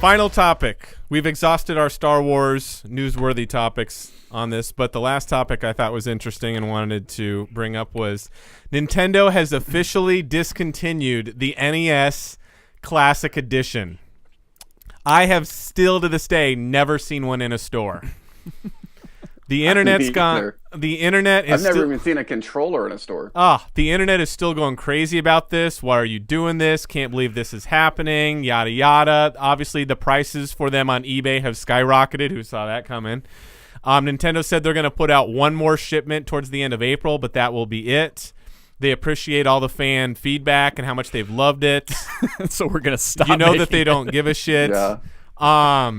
Final topic. We've exhausted our Star Wars newsworthy topics on this, but the last topic I thought was interesting and wanted to bring up was Nintendo has officially discontinued the NES Classic Edition. I have still to this day never seen one in a store. The internet's gone. The internet is. I've never even seen a controller in a store. The internet is still going crazy about this. Why are you doing this? Can't believe this is happening. Yada yada. Obviously, the prices for them on eBay have skyrocketed. Who saw that coming? Nintendo said they're going to put out one more shipment towards the end of April, but that will be it. They appreciate all the fan feedback and how much they've loved it. So we're going to stop. You know that they don't give a shit. Yeah.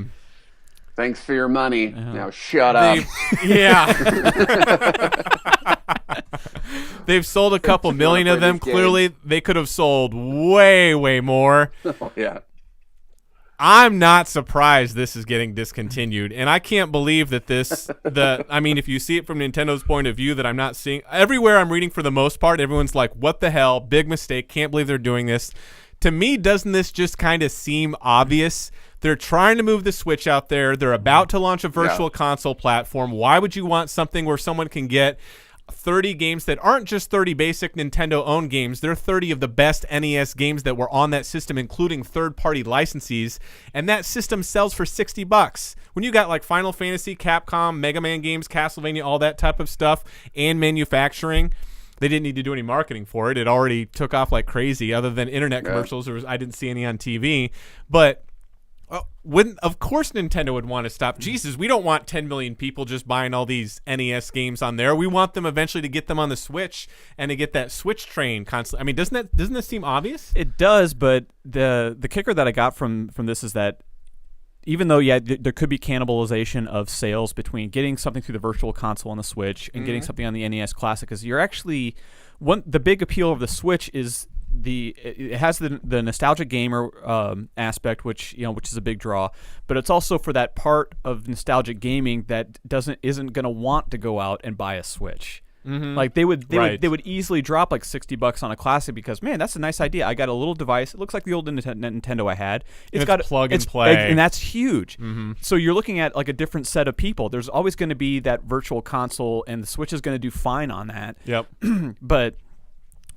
Thanks for your money. Now shut up. Yeah. They've sold a couple million of them. Clearly, they could have sold way, way more. Oh, yeah. I'm not surprised this is getting discontinued, and I can't believe that if you see it from Nintendo's point of view, that I'm not seeing everywhere I'm reading for the most part, everyone's like, what the hell? Big mistake. Can't believe they're doing this. To me, doesn't this just kind of seem obvious? They're trying to move the Switch out there. They're about to launch a virtual console platform. Why would you want something where someone can get 30 games that aren't just 30 basic Nintendo-owned games? They're 30 of the best NES games that were on that system, including third-party licensees, and that system sells for $60. When you got like Final Fantasy, Capcom, Mega Man games, Castlevania, all that type of stuff, and manufacturing, they didn't need to do any marketing for it. It already took off like crazy. Other than internet commercials, I didn't see any on TV. But of course Nintendo would want to stop. Jesus, we don't want 10 million people just buying all these NES games on there. We want them eventually to get them on the Switch and to get that Switch train constantly. I mean, doesn't this seem obvious? It does, but the kicker that I got from this is that even though, there could be cannibalization of sales between getting something through the Virtual Console on the Switch and getting something on the NES Classic, because you're actually the big appeal of the Switch is it has the nostalgic gamer aspect, which is a big draw, but it's also for that part of nostalgic gaming that isn't going to want to go out and buy a Switch. Mm-hmm. Like they would easily drop like $60 on a Classic because, man, that's a nice idea. I got a little device. It looks like the old Nintendo I had. It's got plug and play, and that's huge. Mm-hmm. So you're looking at like a different set of people. There's always going to be that Virtual Console, and the Switch is going to do fine on that. Yep. But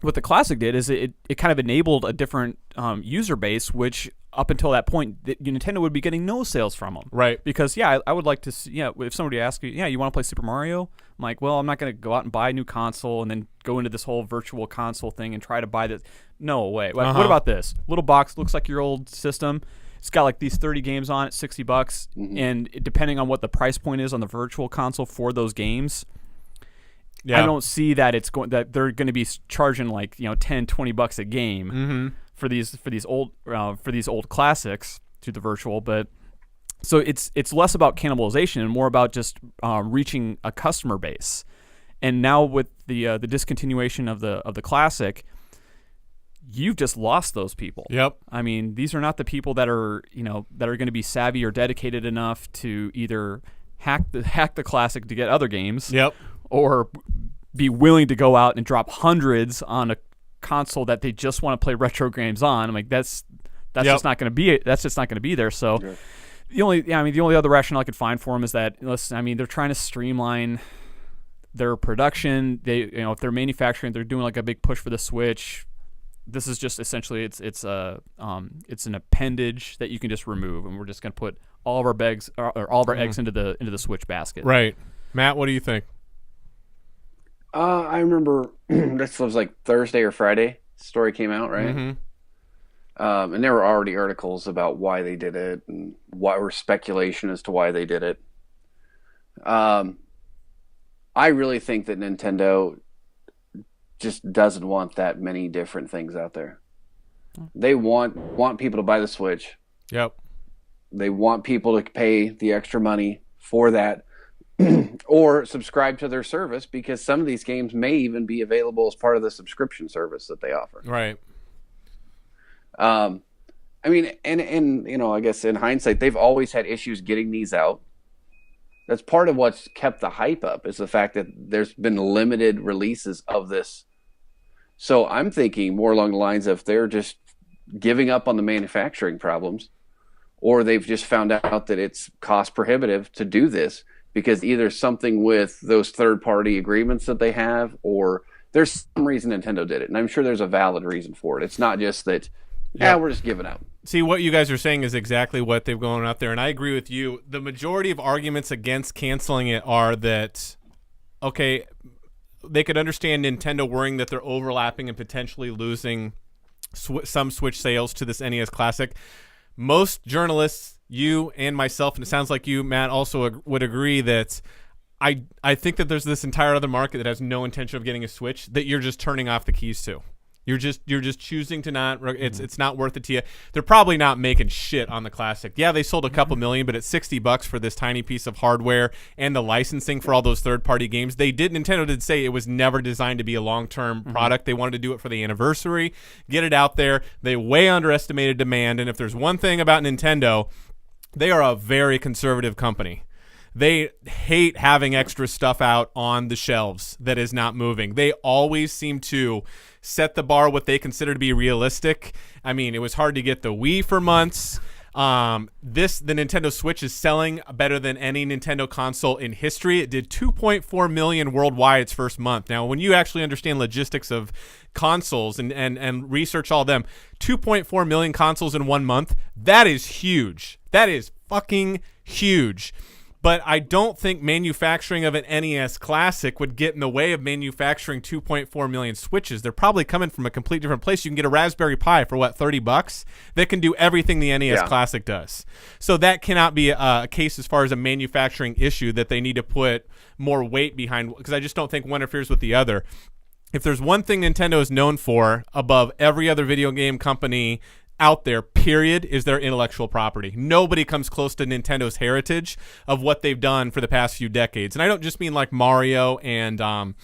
what the Classic did is it kind of enabled a different user base, which up until that point, Nintendo would be getting no sales from them. Right. Because, I would like to see, if somebody asks you, you want to play Super Mario? I'm like, well, I'm not going to go out and buy a new console and then go into this whole Virtual Console thing and try to buy this. No way. What about this? Little box, looks like your old system. It's got like these 30 games on it, $60. Mm-hmm. And depending on what the price point is on the Virtual Console for those games, I don't see that that they're going to be charging like $10, $20 a game for these old classics through the virtual. But so it's less about cannibalization and more about just reaching a customer base. And now with the discontinuation of the classic, you've just lost those people. Yep. I mean, these are not the people that are going to be savvy or dedicated enough to either hack the classic to get other games. Yep. Or be willing to go out and drop hundreds on a console that they just want to play retro games on. I'm like, that's just not going to be it. That's just not going to be there. So the only other rationale I could find for them is that they're trying to streamline their production. They if they're manufacturing, they're doing like a big push for the Switch. This is just essentially it's an appendage that you can just remove, and we're just going to put all of our eggs into the Switch basket. Right. Matt, what do you think? I remember this was like Thursday or Friday. Story came out, right? Mm-hmm. And there were already articles about why they did it and what were speculation as to why they did it. I really think that Nintendo just doesn't want that many different things out there. They want people to buy the Switch. Yep. They want people to pay the extra money for that. Or subscribe to their service, because some of these games may even be available as part of the subscription service that they offer. Right. I mean, and I guess in hindsight, they've always had issues getting these out. That's part of what's kept the hype up, is the fact that there's been limited releases of this. So I'm thinking more along the lines of they're just giving up on the manufacturing problems, or they've just found out that it's cost prohibitive to do this because either something with those third-party agreements that they have, or there's some reason Nintendo did it. And I'm sure there's a valid reason for it. It's not just that, we're just giving up. See, what you guys are saying is exactly what they've gone out there, and I agree with you. The majority of arguments against canceling it are that, okay, they could understand Nintendo worrying that they're overlapping and potentially losing some Switch sales to this NES Classic. Most journalists, you and myself, and it sounds like you, Matt, also would agree that I think that there's this entire other market that has no intention of getting a Switch that you're just turning off the keys to. You're just choosing to not. It's not worth it to you. They're probably not making shit on the Classic. Yeah, they sold a couple million, but it's $60 for this tiny piece of hardware and the licensing for all those third-party games. Nintendo did say it was never designed to be a long-term product. They wanted to do it for the anniversary, get it out there. They way underestimated demand, and if there's one thing about Nintendo, they are a very conservative company. They hate having extra stuff out on the shelves that is not moving. They always seem to set the bar what they consider to be realistic. I mean, it was hard to get the Wii for months. The Nintendo Switch is selling better than any Nintendo console in history. It did 2.4 million worldwide its first month. Now, when you actually understand logistics of consoles and research all them, 2.4 million consoles in 1 month, that is huge. That is fucking huge. But I don't think manufacturing of an NES Classic would get in the way of manufacturing 2.4 million Switches. They're probably coming from a complete different place. You can get a Raspberry Pi for, $30 that can do everything the NES Classic does. So that cannot be a case as far as a manufacturing issue that they need to put more weight behind, because I just don't think one interferes with the other. If there's one thing Nintendo is known for above every other video game company out there, period, is their intellectual property. Nobody comes close to Nintendo's heritage of what they've done for the past few decades. And I don't just mean like Mario and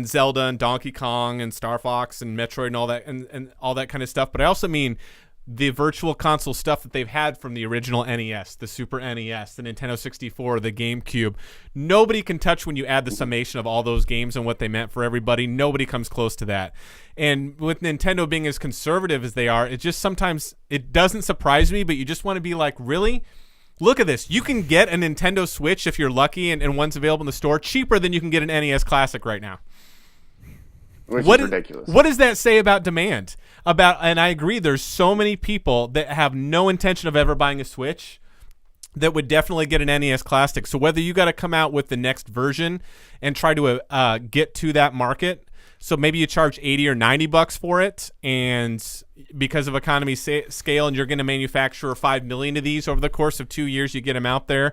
Zelda and Donkey Kong and Star Fox and Metroid and all that and all that kind of stuff, but I also mean the virtual console stuff that they've had from the original NES, the Super NES, the Nintendo 64, the GameCube. Nobody can touch when you add the summation of all those games and what they meant for everybody. Nobody comes close to that. And with Nintendo being as conservative as they are, it just sometimes, it doesn't surprise me, but you just want to be like, really? Look at this. You can get a Nintendo Switch if you're lucky and one's available in the store cheaper than you can get an NES Classic right now. Which is ridiculous. What does that say about demand? And I agree, there's so many people that have no intention of ever buying a Switch that would definitely get an NES Classic. So whether you got to come out with the next version and try to get to that market, so maybe you charge $80 or $90 for it, and because of economy scale, and you're going to manufacture 5 million of these over the course of 2 years, you get them out there.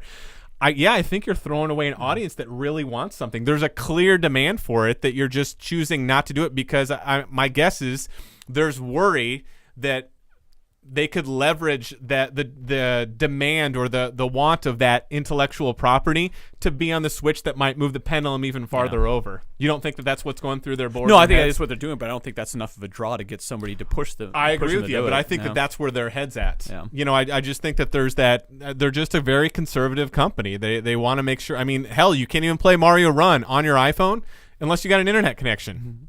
I think you're throwing away an audience that really wants something. There's a clear demand for it that you're just choosing not to do it because my guess is there's worry that they could leverage that the demand or the want of that intellectual property to be on the Switch that might move the pendulum even farther over. You don't think that that's what's going through their board? No, I think that is what they're doing, but I don't think that's enough of a draw to get somebody to push them. I agree with you, but I think that that's where their head's at. Yeah. I just think that there's that. They're just a very conservative company. They want to make sure. I mean, hell, you can't even play Mario Run on your iPhone unless you got an internet connection.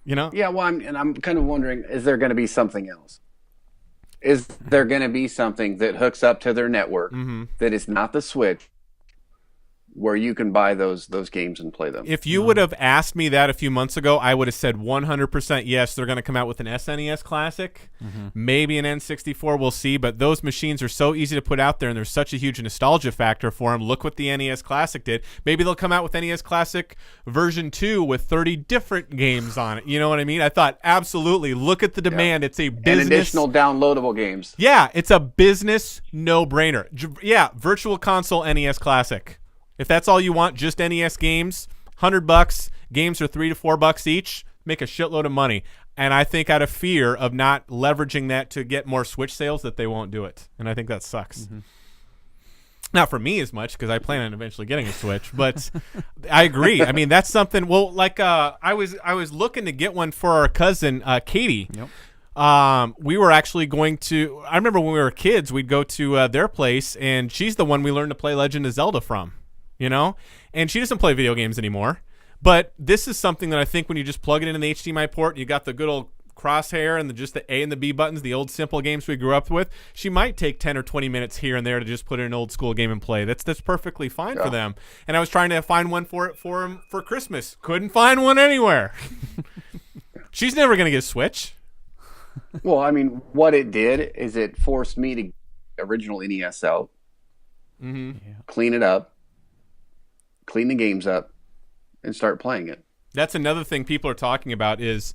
Yeah, well, I'm kind of wondering, is there going to be something else? Is there going to be something that hooks up to their network that is not the Switch, where you can buy those games and play them? If you would have asked me that a few months ago, I would have said 100% yes, they're going to come out with an SNES Classic, maybe an N64, we'll see, but those machines are so easy to put out there, and there's such a huge nostalgia factor for them. Look what the NES Classic did. Maybe they'll come out with NES Classic version 2 with 30 different games on it. You know what I mean? I thought, absolutely, look at the demand. It's a business. And additional downloadable games. Yeah, it's a business no-brainer. Yeah, Virtual Console NES Classic. If that's all you want, just NES games, $100. Games are $3 to $4 each. Make a shitload of money. And I think out of fear of not leveraging that to get more Switch sales, that they won't do it. And I think that sucks. Not for me as much, because I plan on eventually getting a Switch. But I agree. I mean, that's something. Well, like I was looking to get one for our cousin Katie. Yep. We were actually going to. I remember when we were kids, we'd go to their place, and she's the one we learned to play Legend of Zelda from. And she doesn't play video games anymore. But this is something that I think when you just plug it in the HDMI port, you got the good old crosshair and just the A and the B buttons, the old simple games we grew up with, she might take 10 or 20 minutes here and there to just put in an old school game and play. That's perfectly fine for them. And I was trying to find one for him for Christmas. Couldn't find one anywhere. She's never going to get a Switch. Well, I mean, what it did is it forced me to get the original NES out, clean it up, clean the games up, and start playing it. That's another thing people are talking about is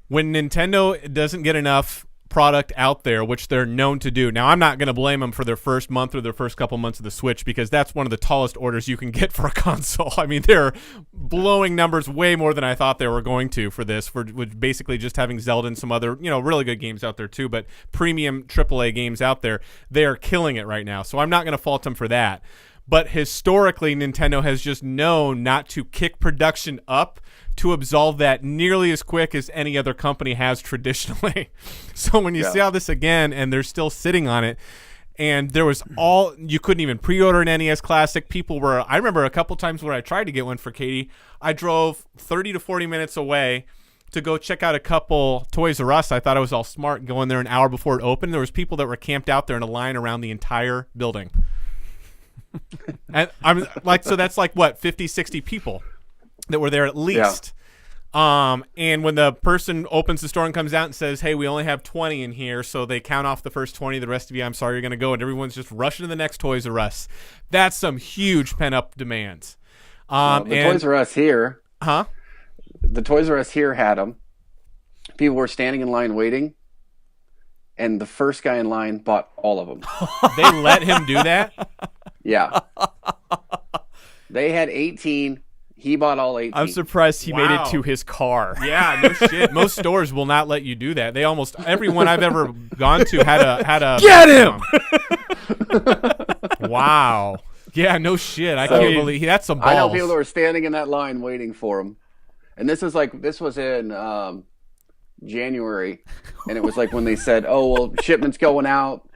when Nintendo doesn't get enough product out there, which they're known to do. Now, I'm not going to blame them for their first month or their first couple months of the Switch because that's one of the tallest orders you can get for a console. I mean, they're blowing numbers way more than I thought they were going to for this, for basically just having Zelda and some other, really good games out there too, but premium AAA games out there. They are killing it right now, so I'm not going to fault them for that. But historically, Nintendo has just known not to kick production up to absolve that nearly as quick as any other company has traditionally. So when you see all this again and they're still sitting on it, and there was you couldn't even pre-order an NES Classic. I remember a couple times where I tried to get one for Katie. I drove 30 to 40 minutes away to go check out a couple Toys R Us. I thought I was all smart going there an hour before it opened. There was people that were camped out there in a line around the entire building. And I'm like, so that's like what, 50, 60 people that were there at least. And when the person opens the store and comes out and says, hey, we only have 20 in here, so they count off the first 20, the rest of you, I'm sorry, you're going to go, and everyone's just rushing to the next Toys R Us. That's some huge pent-up demands. Toys R Us here. Huh? The Toys R Us here had them. People were standing in line waiting, and the first guy in line bought all of them. They let him do that? Yeah. They had 18. He bought all 18. I'm surprised he made it to his car. Yeah, no shit. Most stores will not let you do that. They almost everyone I've ever gone to had a Get him. Wow. Yeah, no shit. I can't believe that's some balls. I know people that were standing in that line waiting for him. And this was in January, and it was like when they said, "Oh, well, shipment's going out.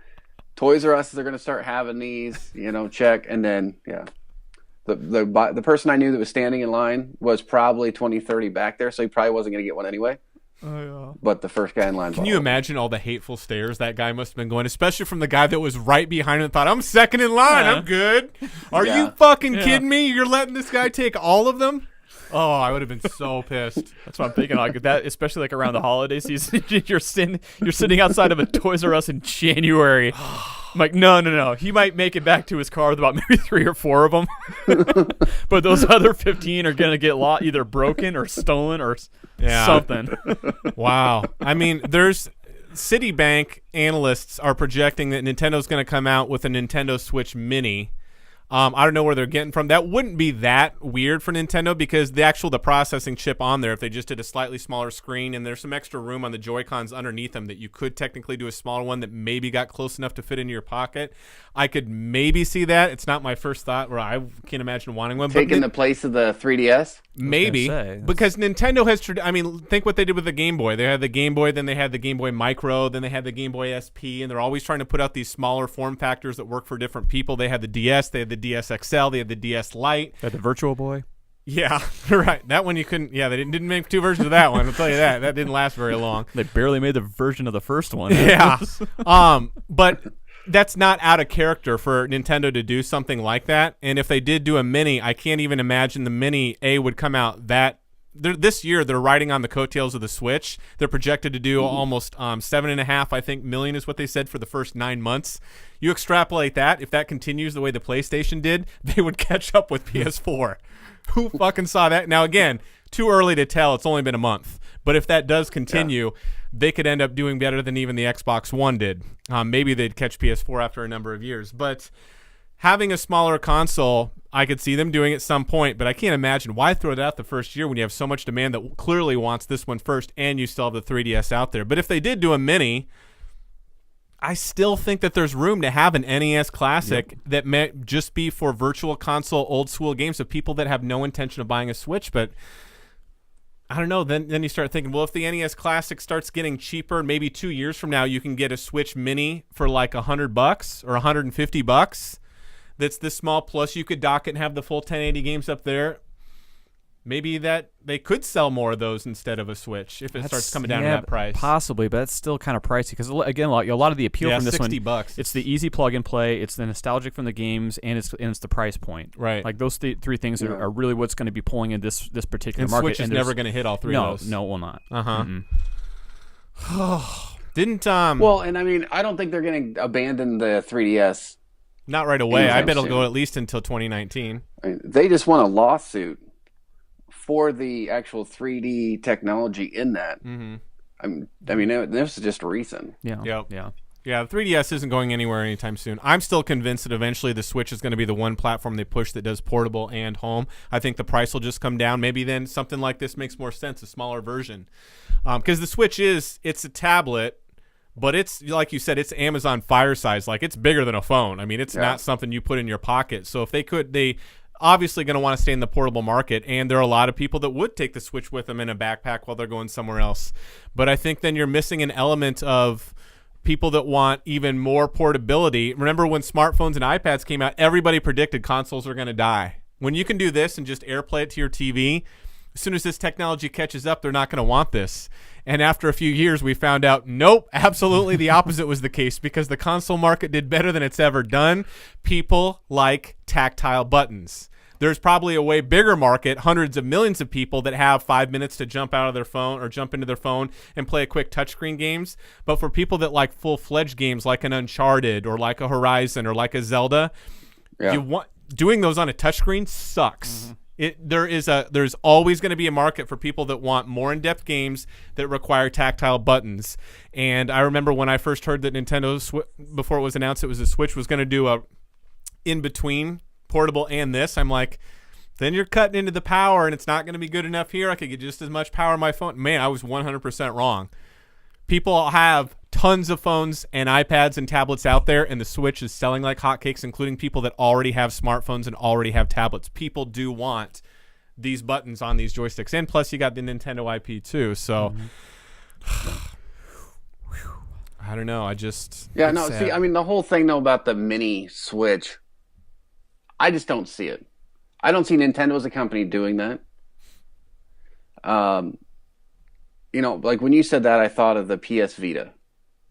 Toys R Us, they're going to start having these, check." And then, the person I knew that was standing in line was probably 20, 30 back there, so he probably wasn't going to get one anyway. Oh, yeah. But the first guy in line. Can you imagine all the hateful stares that guy must have been going, especially from the guy that was right behind him and thought, I'm second in line, I'm good. Are you fucking kidding me? You're letting this guy take all of them? Oh, I would have been so pissed. That's what I'm thinking. Like that, especially like around the holiday season, you're sitting outside of a Toys R Us in January. I'm like, no. He might make it back to his car with about maybe 3 or 4 of them, but those other 15 are gonna get either broken or stolen or something. Wow. I mean, there's Citibank analysts are projecting that Nintendo's going to come out with a Nintendo Switch Mini. I don't know where they're getting from. That wouldn't be that weird for Nintendo because the processing chip on there, if they just did a slightly smaller screen and there's some extra room on the Joy-Cons underneath them that you could technically do a smaller one that maybe got close enough to fit into your pocket, I could maybe see that. It's not my first thought, or I can't imagine wanting one. Taking the place of the 3DS? Maybe. Because Nintendo has, think what they did with the Game Boy. They had the Game Boy, then they had the Game Boy Micro, then they had the Game Boy SP, and they're always trying to put out these smaller form factors that work for different people. They had the DS, they had the DS XL, they had the DS Lite. They had the Virtual Boy. Yeah, right. That one you couldn't. Yeah, they didn't make 2 versions of that one. I'll tell you that. That didn't last very long. They barely made the version of the first one. Yeah. But that's not out of character for Nintendo to do something like that. And if they did do a Mini, I can't even imagine the Mini would come out this year. They're riding on the coattails of the Switch. They're projected to do almost 7.5 million is what they said for the first 9 months. You extrapolate that, if that continues the way the PlayStation did, they would catch up with PS4. Who fucking saw that? Now, again, too early to tell. It's only been a month. But if that does continue, they could end up doing better than even the Xbox One did. Maybe they'd catch PS4 after a number of years. But having a smaller console, I could see them doing at some point. But I can't imagine why throw it out the first year when you have so much demand that clearly wants this one first and you still have the 3DS out there. But if they did do a Mini, I still think that there's room to have an NES Classic that may just be for virtual console old school games of people that have no intention of buying a Switch. But I don't know. Then you start thinking, well, if the NES Classic starts getting cheaper, maybe 2 years from now you can get a Switch Mini for like $100 or $150. That's this small. Plus you could dock it and have the full 1080 games up there. maybe that they could sell more of those instead of a Switch if it starts coming down to that price. Possibly, but that's still kind of pricey because again, a lot of the appeal from this $60. It's the easy plug and play, it's the nostalgic from the games, and it's the price point. Right. Like those three things are really what's going to be pulling in this particular and market. Switch is never going to hit all three of those. No, it will not. Didn't Well, and I mean, I don't think they're going to abandon the 3DS. Not right away. I bet it'll soon. go at least until 2019. I mean, they just won a lawsuit for the actual 3D technology in that. Mm-hmm. I mean, this is just recent. Yeah. Yep. Yeah. Yeah, the 3DS isn't going anywhere anytime soon. I'm still convinced that eventually the Switch is going to be the one platform they push that does portable and home. I think the price will just come down. Maybe then something like this makes more sense, a smaller version. Because the Switch it's a tablet, but it's, like you said, it's Amazon Fire size. Like, it's bigger than a phone. I mean, it's not something you put in your pocket. So if they obviously going to want to stay in the portable market, and there are a lot of people that would take the Switch with them in a backpack while they're going somewhere else. But I think then you're missing an element of people that want even more portability. Remember when smartphones and iPads came out, everybody predicted consoles are going to die. When you can do this and just AirPlay it to your TV, as soon as this technology catches up, they're not going to want this. And after a few years, we found out, nope, absolutely the opposite was the case, because the console market did better than it's ever done. People like tactile buttons. There's probably a way bigger market, hundreds of millions of people that have 5 minutes to jump out of their phone or jump into their phone and play a quick touchscreen games. But for people that like full-fledged games like an Uncharted or like a Horizon or like a Zelda, doing those on a touchscreen sucks. There's always going to be a market for people that want more in-depth games that require tactile buttons. And I remember when I first heard that Nintendo, before it was announced it was a Switch, was going to do a in-between portable and this, I'm like, then you're cutting into the power and it's not going to be good enough here. I could get just as much power on my phone. Man, I was 100% wrong. People have tons of phones and iPads and tablets out there, and the Switch is selling like hotcakes, including people that already have smartphones and already have tablets. People do want these buttons on these joysticks. And plus, you got the Nintendo IP too. So, I don't know. See, I mean, the whole thing, though, about the mini Switch, I just don't see it. I don't see Nintendo as a company doing that. Like when you said that, I thought of the PS Vita.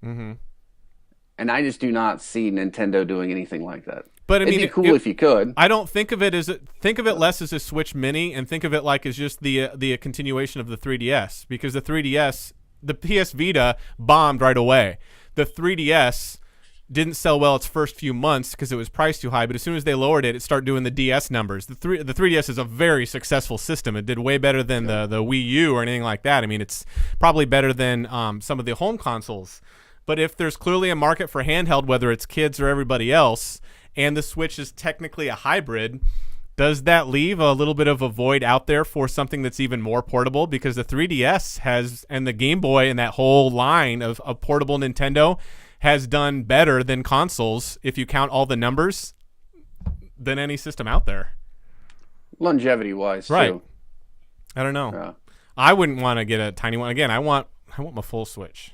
Mm-hmm. And I just do not see Nintendo doing anything like that. But I mean, it'd be cool if you could. I don't think of it less as a Switch Mini, and think of it like as just the continuation of the 3DS, because the PS Vita bombed right away. The 3DS didn't sell well its first few months because it was priced too high, but as soon as they lowered it, it started doing the DS numbers. The 3DS is a very successful system. It did way better than the Wii U or anything like that. I mean, it's probably better than some of the home consoles. But if there's clearly a market for handheld, whether it's kids or everybody else, and the Switch is technically a hybrid, does that leave a little bit of a void out there for something that's even more portable? Because the 3DS and the Game Boy and that whole line of portable Nintendo has done better than consoles, if you count all the numbers, than any system out there. Longevity-wise, right. too. I don't know. Yeah. I wouldn't want to get a tiny one. Again, I want my full Switch.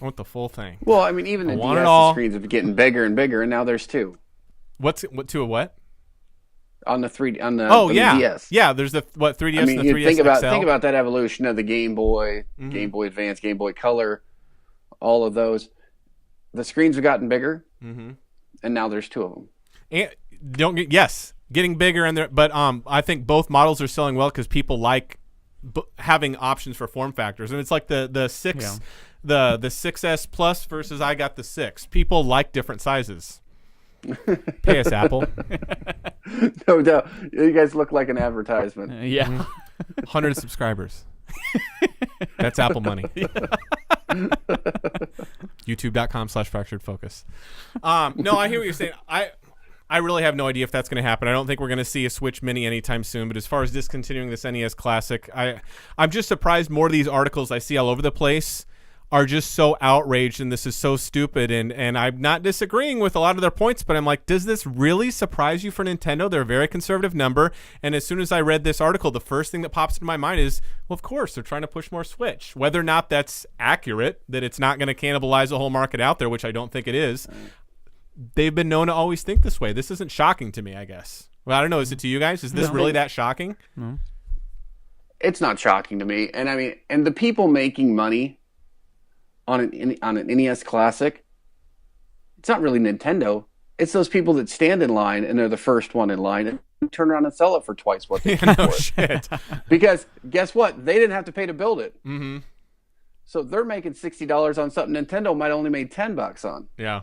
I want the full thing. Well, I mean, even the DS screens are getting bigger and bigger, and now there's two. What on the DS. Yeah, there's the 3DS and the 3DS think about that evolution of the Game Boy, Game Boy Advance, Game Boy Color, all of those. The screens have gotten bigger, and now there's two of them. And getting bigger, but I think both models are selling well because people like having options for form factors, and it's like the 6, the 6S Plus versus I got the 6. People like different sizes. Pay us, Apple. No doubt, you guys look like an advertisement. 100 subscribers. That's Apple money. YouTube.com/fracturedfocus. No, I hear what you're saying. I really have no idea if that's going to happen. I don't think we're going to see a Switch Mini anytime soon. But as far as discontinuing this NES Classic, I'm just surprised more of these articles I see all over the place are just so outraged and this is so stupid. And I'm not disagreeing with a lot of their points, but I'm like, does this really surprise you for Nintendo? They're a very conservative number. And as soon as I read this article, the first thing that pops into my mind is, well, of course, they're trying to push more Switch. Whether or not that's accurate, that it's not going to cannibalize the whole market out there, which I don't think it is. They've been known to always think this way. This isn't shocking to me, I guess. Well, I don't know. Is it to you guys? Is this really that shocking? No. It's not shocking to me. And I mean, and the people making money on an NES Classic, it's not really Nintendo. It's those people that stand in line and they're the first one in line and turn around and sell it for twice what they paid for it. Shit. Because guess what? They didn't have to pay to build it. Mm-hmm. So they're making $60 on something Nintendo might only made $10 on. Yeah.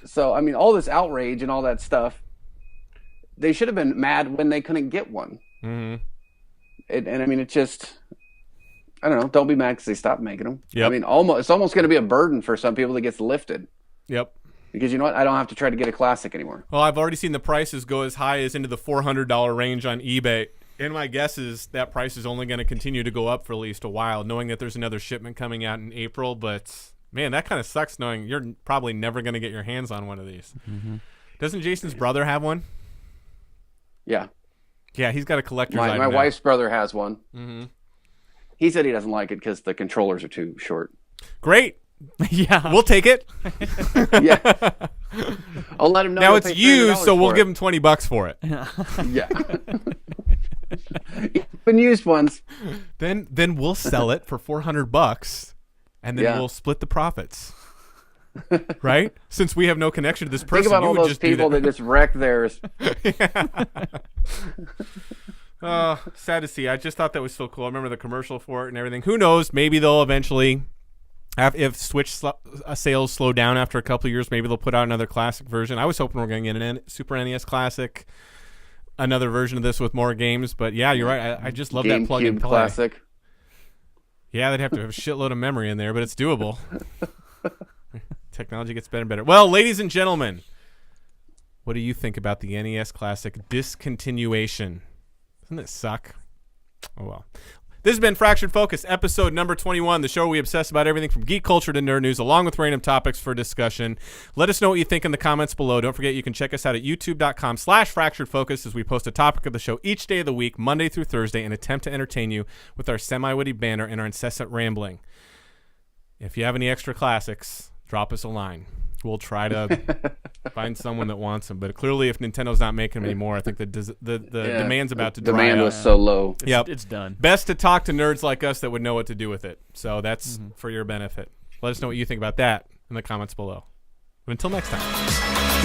So I mean, all this outrage and all that stuff, they should have been mad when they couldn't get one. Mm-hmm. And I mean, it just, I don't know. Don't be mad because they stopped making them. Yep. I mean, it's almost going to be a burden for some people that gets lifted. Yep. Because you know what? I don't have to try to get a classic anymore. Well, I've already seen the prices go as high as into the $400 range on eBay. And my guess is that price is only going to continue to go up for at least a while, knowing that there's another shipment coming out in April. But, man, that kind of sucks knowing you're probably never going to get your hands on one of these. Mm-hmm. Doesn't Jason's brother have one? Yeah. Yeah, he's got a collector's item My now. wife's brother has one. Mm-hmm. He said he doesn't like it because the controllers are too short. Great. Yeah. We'll take it. Yeah. I'll let him know. Now he'll it's pay used, $300 so we'll for give him $20 for it. Yeah. Even used ones. Then we'll sell it for $400, and then we'll split the profits. Right? Since we have no connection to this person, Think about you all would those just people do that just wreck theirs. Sad to see. I just thought that was so cool. I remember the commercial for it and everything. Who knows? Maybe they'll eventually, if Switch sales slow down after a couple of years, maybe they'll put out another classic version. I was hoping we were going to get an Super NES Classic, another version of this with more games. But yeah, you're right. I just love that plug and GameCube play. Classic. Yeah, they'd have to have a shitload of memory in there, but it's doable. Technology gets better and better. Well, ladies and gentlemen, what do you think about the NES Classic discontinuation? Doesn't it suck? Oh, well. This has been Fractured Focus, episode number 21, the show where we obsess about everything from geek culture to nerd news, along with random topics for discussion. Let us know what you think in the comments below. Don't forget you can check us out at youtube.com/fracturedfocus as we post a topic of the show each day of the week, Monday through Thursday, and attempt to entertain you with our semi-witty banter and our incessant rambling. If you have any extra classics, drop us a line. We'll try to find someone that wants them. But clearly, if Nintendo's not making them anymore, I think the demand's about to dry Demand up. was so low. It's done. Best to talk to nerds like us that would know what to do with it. So that's for your benefit. Let us know what you think about that in the comments below. But until next time.